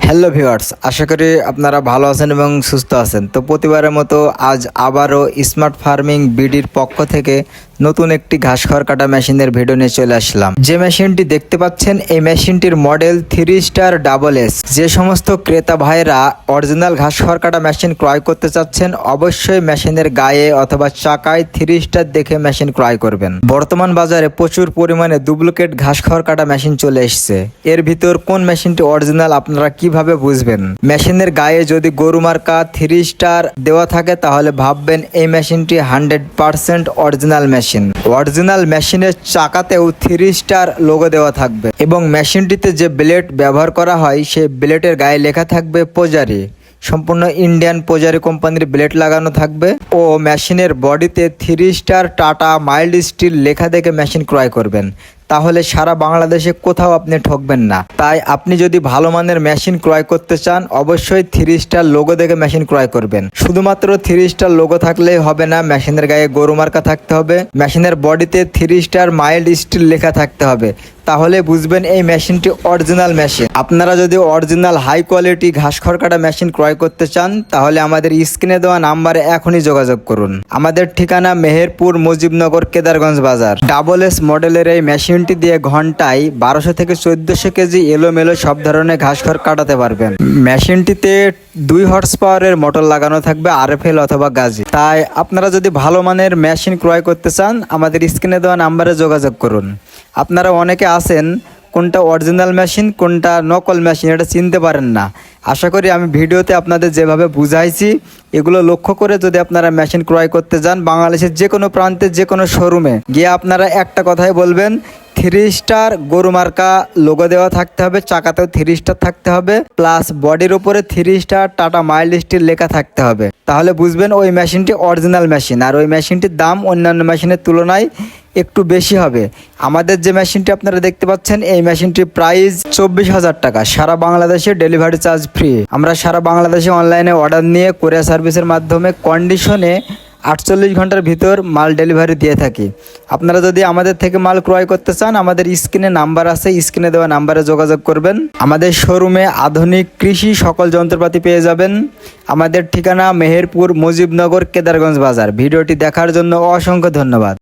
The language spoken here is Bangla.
হ্যালো ভিউয়ার্স, আশা করি আপনারা ভালো আছেন এবং সুস্থ আছেন। তো প্রতিবারের মতো আজ আবারও স্মার্ট ফার্মিং বিডির পক্ষ থেকে নতুন একটি ঘাস খড় কাটা মেশিনের ভিডিও নিয়ে চলে আসলাম। যে মেশিনটি দেখতে পাচ্ছেন এই মেশিনটির মডেল 3 স্টার SS। যে সমস্ত ক্রেতা ভাইরা অরিজিনাল ঘাস খড় কাটা মেশিন ক্রয় করতে চাচ্ছেন অবশ্যই মেশিনের গায়ে অথবা চাকায় 3 স্টার দেখে মেশিন ক্রয় করবেন। বর্তমান বাজারে প্রচুর পরিমাণে ডুপ্লিকেট ঘাস খড় কাটা মেশিন চলে এসছে। এর ভিতর কোন মেশিনটি অরিজিনাল আপনারা কিভাবে বুঝবেন? মেশিনের গায়ে যদি গরু মার্কা 3 স্টার দেওয়া থাকে তাহলে ভাববেন এই মেশিনটি 100% অরিজিনাল মেশিন। অরিজিনাল মেশিনের চাকাতেও 3 স্টার লোগো দেওয়া থাকবে এবং মেশিনটিতে যে ব্লেড ব্যবহার করা হয় সেই ব্লেডের গায়ে লেখা থাকবে পূজারি। সম্পূর্ণ ইন্ডিয়ান পূজারি কোম্পানির ব্লেড লাগানো থাকবে ও মেশিনের বডিতে 3 স্টার টাটা মাইল্ড স্টিল লেখা দেখে মেশিন ক্রয় করবেন। তাহলে সারা বাংলাদেশে কোথাও আপনি ঠকবেন না। তাই আপনি যদি ভালো মানের মেশিন ক্রয় করতে চান অবশ্যই 3 স্টার লোগো দেখে মেশিন ক্রয় করবেন। শুধুমাত্র 3 স্টার লোগো থাকলেই হবে না, মেশিনের গায়ে গরু মার্কা থাকতে হবে, মেশিনের বডিতে 3 স্টার মাইল্ড স্টিল লেখা থাকতে হবে। তাহলে বুঝবেন এই মেশিনটি অরিজিনাল মেশিন। আপনারা যদি অরিজিনাল হাই কোয়ালিটি ঘাস খড় কাটা মেশিন ক্রয় করতে চান তাহলে আমাদের স্ক্রিনে দেওয়া নাম্বারে এখনই যোগাযোগ করুন। আমাদের ঠিকানা মেহেরপুর মুজিবনগর কেদারগঞ্জ বাজার। SS মডেলের এই মেশিনটি দিয়ে ঘন্টায় 1200 থেকে 1400 কেজি এলোমেলো সব ধরনের ঘাস খড় কাটাতে পারবেন। মেশিনটিতে 2 হর্স পাওয়ারের মোটর লাগানো থাকবে RFL অথবা গাজি। তাই আপনারা যদি ভালো মানের মেশিন ক্রয় করতে চান আমাদের স্ক্রিনে দেওয়া নাম্বারে যোগাযোগ করুন। আপনারা অনেকে আছেন কোনটা অরিজিনাল মেশিন কোনটা নকল মেশিন এটা চিনতে পারেন না। আশা করি আমি ভিডিওতে আপনাদের যেভাবে বুঝাইছি এগুলো লক্ষ্য করে যদি আপনারা মেশিন ক্রয় করতে যান বাংলাদেশের যে কোনো প্রান্তে যে কোনো শোরুমে গিয়ে আপনারা একটা কথাই বলবেন 3 স্টার গরু মার্কা লোগো দেওয়া থাকতে হবে, চাকাতেও 3 স্টার থাকতে হবে, প্লাস বডির উপরে 3 স্টার টাটা মাইল্ড স্টিল লেখা থাকতে হবে। তাহলে বুঝবেন ওই মেশিনটি অরিজিনাল মেশিন। আর ওই মেশিনটির দাম অন্যান্য মেশিনের তুলনায় একটু বেশি হবে। আমাদের যে মেশিনটি আপনারা দেখতে পাচ্ছেন এই মেশিনটির প্রাইস 24,000 টাকা। সারা বাংলাদেশে ডেলিভারি চার্জ ফ্রি। আমরা সারা বাংলাদেশে অনলাইনে অর্ডার নিয়ে কুরিয়ার সার্ভিসের মাধ্যমে কন্ডিশনে 48 ঘন্টার ভিতর মাল ডেলিভারি দিয়ে থাকি। আপনারা যদি আমাদের থেকে মাল ক্রয় করতে চান আমাদের স্ক্রিনে নাম্বার আছে, স্ক্রিনে দেওয়া নাম্বারে যোগাযোগ করবেন। আমাদের শোরুমে আধুনিক কৃষি সকল যন্ত্রপাতি পেয়ে যাবেন। আমাদের ঠিকানা মেহেরপুর মুজিবনগর কেদারগঞ্জ বাজার। ভিডিওটি দেখার জন্য অসংখ্য ধন্যবাদ।